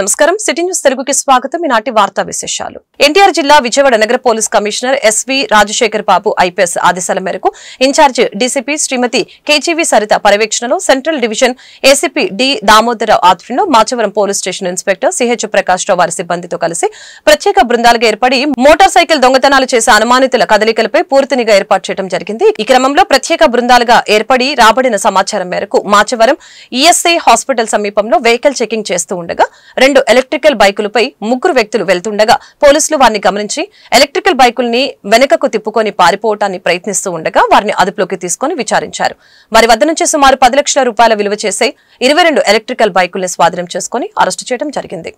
నమస్కారం city news తెలుగుకి స్వాగతం ఈనాటి వార్తా విశేషాలు ఎన్టీఆర్ జిల్లా విజయవాడ నగర police commissioner SV Rajasekhar Babu IPS ఆదేశాల మేరకు ఇన్ఛార్జ్ డీసీపీ శ్రీమతి కేజీవి సరిత పర్యవేక్షణలో central division ACP D Damodararao ఆధ్వర్యంలో Machavaram police station inspector CH Prakash Rao వారి సిబ్బందితో కలిసి ప్రత్యేక బృందాలుగా ఏర్పడి మోటార్ సైకిల్ దొంగతనాలు చేసే అనుమానితుల కదలికలపై పూర్తి నిఘా ఏర్పాటు చేయడం జరిగింది। ఈ క్రమంలో ప్రత్యేక బృందాలుగా ఏర్పడి రాబడిన సమాచారం మేరకు మాచవరం ఈఎస్ఐ హాస్పిటల్ సమీపంలో వెహికల్ చెకింగ్ చేస్తూ ఉండగా 2 ఎలక్ట్రికల్ బైకులపై 3 వ్యక్తులు వెళ్తుండగా పోలీసులు వారిని గమనించి ఎలక్ట్రికల్ బైకుల్ని వెనకకు తిప్పుకొని పారిపోవటానికి ప్రయత్నిస్తూ ఉండగా వారిని అదుపులోకి తీసుకుని విచారించారు। వారి వద్ద నుంచి సుమారు 10 లక్షల రూపాయల విలువ చేసే 22 ఎలక్ట్రికల్ బైకుల్ని స్వాధీనం చేసుకుని అరెస్టు చేయడం జరిగింది।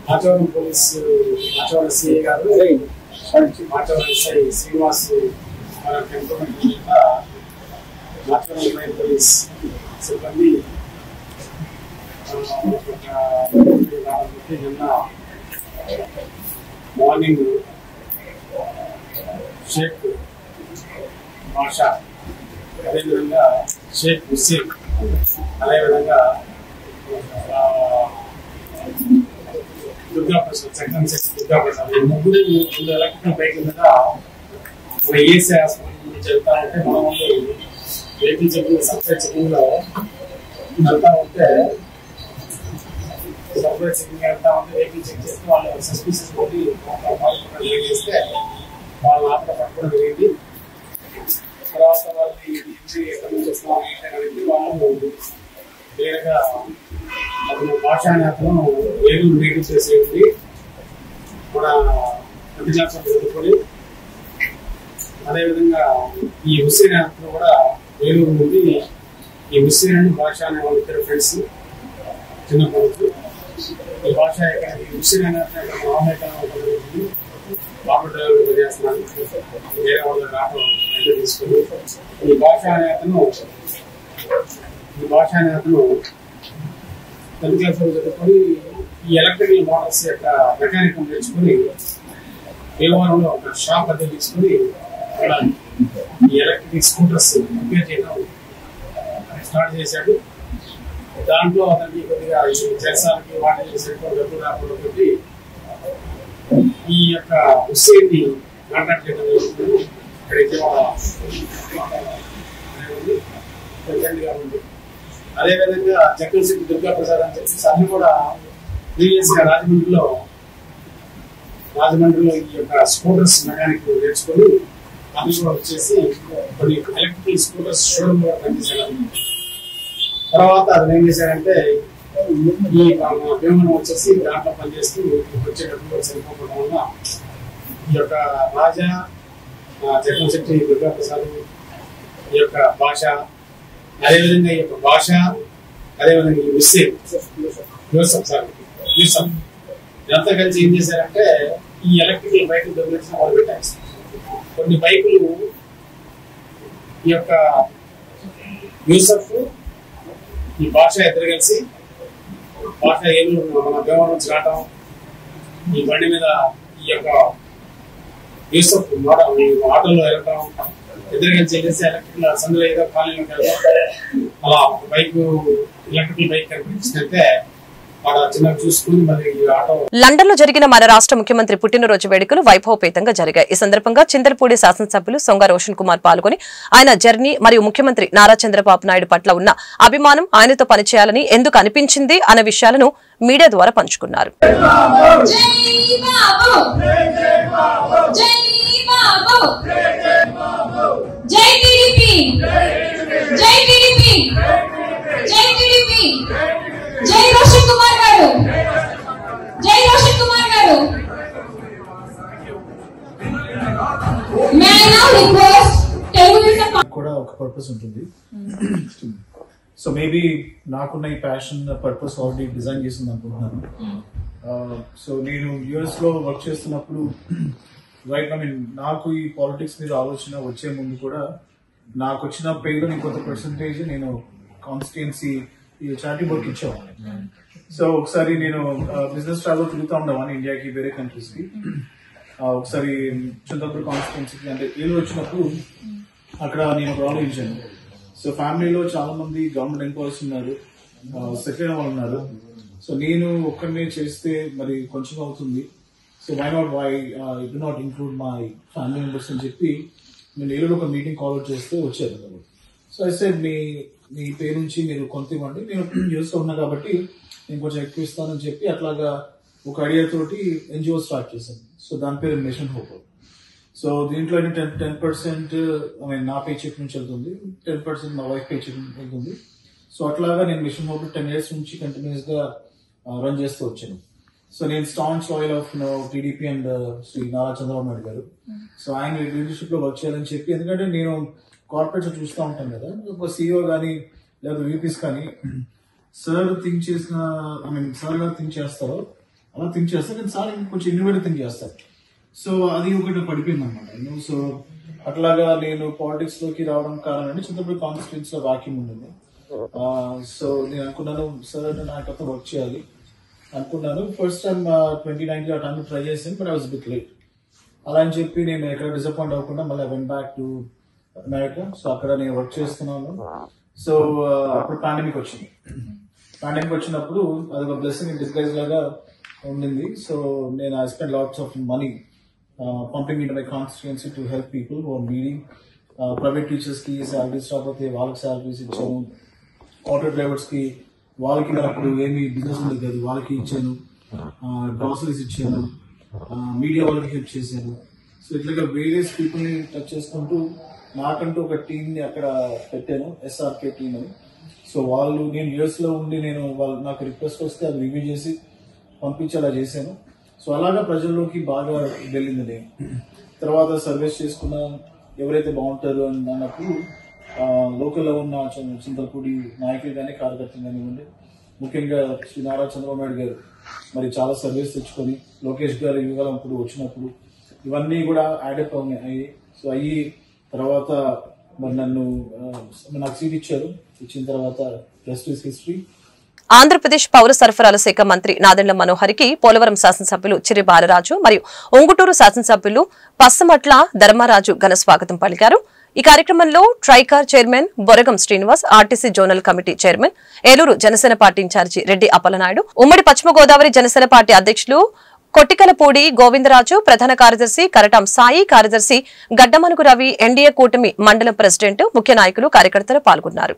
మాచవరం పోలీసు మాచవరం సిఐ గారు మాచవరం ఎస్ఐ శ్రీనివాస్ మాచవరం పోలీస్ సిబ్బంది నిన్న మార్నింగ్ షేక్ బాషా అదేవిధంగా షేక్ హుస్సేన్ అదేవిధంగా Durgaprasad second section Durgaprasad 3 electrical bike మీద మన ఏసీ హాస్పిటల్ నుంచి వెళ్తా ఉంటే మన వాళ్ళు వెహికల్ చెకింగ్ సప్లై చెకింగ్ లో వెళ్తా ఉంటే వెహికల్ చెక్ చేస్తే వాళ్ళు సస్పిషియస్ కొద్ది చేస్తే వాళ్ళు ఆపద పట్టుకోవడం జరిగింది। తర్వాత వాళ్ళని ఎక్కడి నుంచి వస్తున్నాం ఏంటనేది వాళ్ళు వేరేగా అతను భాషా నేతను ఏలూరు నీటి చేసేది మన ప్రతిజాసం చదువుకొని అదేవిధంగా ఈ హుస్సేన్ నేతను కూడా ఏలూరు నుండి ఈ హుస్సేన్ అండ్ భాష అనే వాళ్ళ ఇద్దరు ఫ్రెండ్స్ చిన్నప్పటి ఈ భాష ఈ హుస్సేన్ బాబు డ్రైవర్ చేస్తున్నాను వేరే వాళ్ళ ఆటో తీసుకుని ఈ భాష అనే అతను 10th క్లాస్ చదువుకొని ఈ ఎలక్ట్రికల్ మోటార్స్ యొక్క మెకానికల్ నేర్చుకుని దేవారంలో ఒక షాప్ అద్దె తీసుకుని అక్కడ ఈ ఎలక్ట్రికల్ స్కూటర్స్ రిపేర్ చేయడం స్టార్ట్ చేశాడు। దాంట్లో అతనికి కొద్దిగా ఈ జలసాలకి వాటి చేసేటువంటి డబ్బులు రాకుండా పెట్టి ఈ యొక్క హుస్సేన్ని కాంటాక్ట్ చేయడం జరుగుతుంది। ఇక్కడ ఉంది అదేవిధంగా చక్రశెట్టి దుర్గాప్రసాద్ అని చెప్పి అన్ని కూడా ప్రీవియస్ గా రాజమండ్రిలో ఈ యొక్క స్కూటర్స్ మెకానిక్ నేర్చుకొని అది కూడా వచ్చేసి కొన్ని ఎలక్ట్రికల్ స్కూటర్స్ షోరూమ్ లో పనిచేశాడు। తర్వాత అది ఏం చేశారంటే ఈ భీమనం వచ్చేసి దాంట్లో పనిచేస్తూ వచ్చేటప్పుడు సరిపోవడం వల్ల ఈ యొక్క రాజా చక్రశెట్టి దుర్గాప్రసాద్ ఈ యొక్క భాష అదేవిధంగా ఈ యొక్క భాష అదేవిధంగా ఈ హుస్సేన్ యూసఫ్ ఇదంతా కలిసి ఏం చేశారంటే ఈ ఎలక్ట్రికల్ బైకులు దొంగిలించడం మొదలు పెట్టారు। కొన్ని బైకులు ఈ యొక్క యూసఫ్ ఈ భాష ఇద్దరు కలిసి భాష ఏలూరు మన భీమవరం నుంచి రావటం ఈ బండి మీద ఈ యొక్క యూసఫ్ ఆటోలో వెళ్ళటం ఇద్దరు కలిసి వెళ్ళేసి ఎలక్ట్రికల్ సందులో ఏదో కాలనీలోకి వెళ్తాం అలా బైక్ ఎలక్ట్రికల్ బైక్ కనిపించినట్టే లండన్ లో జరిగిన మన రాష్ట్ర ముఖ్యమంత్రి పుట్టినరోజు వేడుకలు వైభవపేతంగా జరిగాయి। ఈ సందర్భంగా చింతలపూడి శాసనసభ్యులు సొంగ రోషన్ కుమార్ పాల్గొని ఆయన జర్నీ మరియు ముఖ్యమంత్రి నారా చంద్రబాబు నాయుడు పట్ల ఉన్న అభిమానం ఆయనతో పనిచేయాలని ఎందుకు అనిపించింది అన్న విషయాలను మీడియా ద్వారా పంచుకున్నారు। జై రోషన్ కుమార్ గారు, జై రోషన్ కుమార్ గారు। కూడా ఒక పర్పస్ ఉంటుంది। సో మేబీ నాకున్న ఈ ప్యాషన్ పర్పస్ ఆల్రెడీ డిజైన్ చేసింది అనుకుంటున్నాను। సో నేను యుఎస్ లో వర్క్ చేస్తున్నప్పుడు రైట్ ఐ మీన్ నాకు ఈ పాలిటిక్స్ మీద ఆలోచన వచ్చే ముందు కూడా నాకు వచ్చిన పేరు కొంత పర్సంటేజ్ నేను కాన్స్టిట్యుయెన్సీ ఈ చారిటీ వర్క్ ఇచ్చేవాడిని। సో ఒకసారి నేను బిజినెస్ ట్రావెల్ తిరుగుతూ ఉండేవాను ఇండియాకి, వేరే కంట్రీస్ కి. ఒకసారి చింతపూర్ కాన్స్టిట్యున్సీకి అంటే ఏలూరు వచ్చినప్పుడు అక్కడ నేను ఒక రోల్ ఇచ్చాను. సో ఫ్యామిలీలో చాలా మంది గవర్నమెంట్ ఎంప్లాయీస్ ఉన్నారు, సెటిల్ అయిన వాళ్ళు ఉన్నారు. సో నేను ఒక్కరినే చేస్తే మరి కొంచెం అవుతుంది. So why do not include my family members అని చెప్పి నేను ఏలూరులో ఒక మీటింగ్ కాల్ అవుట్ చేస్తే వచ్చారు. సో ఐ సెడ్ మీ పేరు నుంచి మీరు కొంత ఇవ్వండి, నేను యూఎస్లో ఉన్నా కాబట్టి నేను కొంచెం ఎక్కువ ఇస్తానని చెప్పి అట్లాగా ఒక ఐడియా తోటి ఎన్జిఓ స్టార్ట్ చేశాను. సో దాని పేరు మిషన్ హోప్. సో దీంట్లో 10% నా పే చెక్ నుంచి వెళ్తుంది, 10% మా వైఫ్ పే చెక్ వెళ్తుంది. సో అట్లాగా నేను మిషన్ హోప్ 10 years నుంచి కంటిన్యూస్ గా రన్ చేస్తూ వచ్చాను. సో నేను stance loyal of TDP and Shri Nara Chandrababu Naidu garu. So ఆయన లీడర్షిప్ లో వర్క్ చేయాలని చెప్పి, ఎందుకంటే నేను కార్పొరేట్స్ చూస్తూ ఉంటాను కదా, ఒక సీఈఓ కానీ లేదా వీపీస్ కానీ సార్ థింక్ చేసిన సార్ గారు థింక్ చేస్తారో అలా థింక్ చేస్తారు, కానీ సార్ కొంచెం ఇన్నోవేటివ్ థింక్ చేస్తారు. సో అది ఒకటి పడిపోయింది అనమాట. సో అట్లాగా నేను పాలిటిక్స్ లోకి రావడం కారణం చింతపూడి కాన్స్టిట్యున్సీ లో వాక్యూమ్ ఉండింది. సో నేను అనుకున్నాను సార్ నాకతో వర్క్ చేయాలి అనుకున్నాను. ఫస్ట్ టైం 2019 ఆ టైంలో ట్రై చేశాను, but I was bit late. అలా అని చెప్పి నేను ఎక్కడ డిసప్పాయింట్ అవ్వకుండా మళ్ళీ went back to America. So అక్కడ నేను వర్క్ చేస్తున్నాను. సో అప్పుడు పాండమిక్ వచ్చింది. పాండమిక్ వచ్చినప్పుడు అది ఒక బ్లెస్సింగ్ ఇన్ డిస్గైజ్ లాగా ఉండింది. సో నేను I spend lots of money pumping in my constituency to help people who are needing. Private teachers కి శాలరీస్ రాకపోతే వాళ్ళకి శాలరీస్ ఇచ్చాను, ఆటో డ్రైవర్స్ కి వాళ్ళకి అప్పుడు ఏమి బిజినెస్ ఉండదు కదా వాళ్ళకి ఇచ్చాను, గ్రాసరీస్ ఇచ్చాను, మీడియా వాళ్ళకి హెల్ప్ చేశాను. సో ఇట్లాగా వేరియస్ పీపుల్ ని టచ్ చేసుకుంటూ నాకంటూ ఒక టీమ్ ని అక్కడ పెట్టాను, ఎస్ఆర్కే టీమ్ అని. సో వాళ్ళు నేను యూఎస్ లో ఉండి వాళ్ళు నాకు రిక్వెస్ట్ వస్తే అది రివ్యూ చేసి పంపించేలా చేశాను. సో అలాగా ప్రజల్లోకి బాగా వెళ్ళింది. నేను తర్వాత సర్వీస్ చేసుకున్న ఎవరైతే బాగుంటారు అని అన్నప్పుడు లోకల్లో ఉన్న చింతలపూడి నాయకులు కానీ కార్యకర్తలు కానివ్వండి, ముఖ్యంగా శ్రీ నారా చంద్రబాబు నాయుడు గారు మరి చాలా సర్వీస్ తెచ్చుకొని లోకేష్ గారు యువకుడు వచ్చినప్పుడు ఇవన్నీ కూడా యాడప్ అయ్యాయి. సో అయ్యి తర్వాత మరి నాకు సీట్ ఇచ్చారు. ఇచ్చిన తర్వాత రెస్ట్ ఇస్ హిస్టరీ. ఆంధ్రప్రదేశ్ పౌర సరఫరాల శాఖ మంత్రి నాదెండ్ల మనోహర్కి పోలవరం శాసనసభ్యులు చిరి బాలరాజు మరియు ఉంగుటూరు శాసనసభ్యులు పස්සమట్ల ధర్మరాజు ఘన స్వాగతం పలికారు. ఈ కార్యక్రమంలో Tricor chairman Boragam Srinivas, RTC zonal committee chairman, Eluru Janasena party incharge Reddy Appalanaidu, ఉమ్మడి పశ్చిమ గోదావరి జనసేన పార్టీ అధ్యక్షులు కొట్టికలపూడి గోవిందరాజు, ప్రధాన కార్యదర్శి కరటం సాయి, కార్యదర్శి గడ్డమనుగు రవి, ఎన్డీఏ కూటమి మండలం ప్రెసిడెంట్, ముఖ్య నాయకులు, కార్యకర్తలు పాల్గొన్నారు.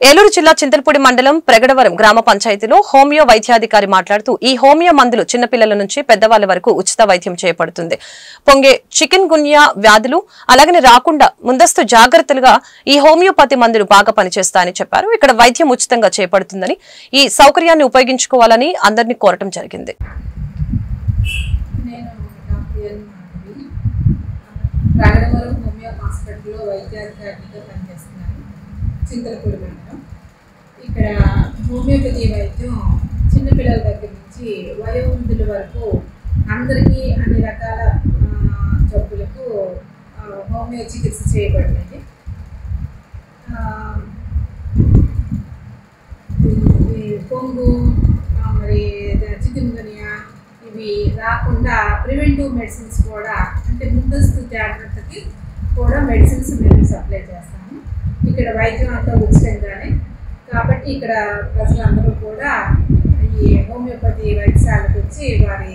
ఏలూరు జిల్లా చింతలపూడి మండలం ప్రగడవరం గ్రామ పంచాయతీలో హోమియో వైద్యాధికారి మాట్లాడుతూ ఈ హోమియో మందులు చిన్నపిల్లల నుంచి పెద్దవాళ్ల వరకు ఉచిత వైద్యం చేయబడుతుంది. పొంగే చికెన్ గున్యా వ్యాధులు అలాగనే రాకుండా ముందస్తు జాగ్రత్తలుగా ఈ హోమియోపతి మందులు బాగా పనిచేస్తాయని చెప్పారు. ఇక్కడ వైద్యం ఉచితంగా చేయబడుతుందని, ఈ సౌకర్యాన్ని ఉపయోగించుకోవాలని అందరినీ కోరటం జరిగింది. రాగడవరం హోమియో హాస్పిటల్లో వైద్యాధికారిగా పనిచేస్తున్నాను, చింతలపూడి మండలం. ఇక్కడ హోమియోపతి వైద్యం చిన్నపిల్లల దగ్గర నుంచి వయోవృద్ధుల వరకు అందరికీ అన్ని రకాల జబ్బులకు హోమియో చికిత్స చేయబడుతుంది. పొంగు, మరి చికెన్ గునియా ఇవి రాకుండా ప్రివెంటివ్ మెడిసిన్స్ కూడా, అంటే ముందస్తు జాగ్రత్తకి కూడా మెడిసిన్స్ మేము సప్లై చేస్తాము. ఇక్కడ వైద్యం అంతా ఉచితంగానే, కాబట్టి ఇక్కడ ప్రజలందరూ కూడా ఈ హోమియోపతి వైద్యశాలకు వచ్చి వారి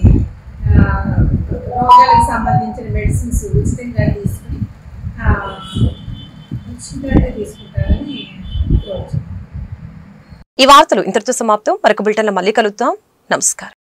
రోగాలకు సంబంధించిన మెడిసిన్స్ ఉచితంగా తీసుకుంటారని కోరుచున్నాను. ఈ వార్తలు ఇంతటితో సమాప్తం. మరొక బులెటిన్లో మళ్ళీ కలుద్దాం. నమస్కారం.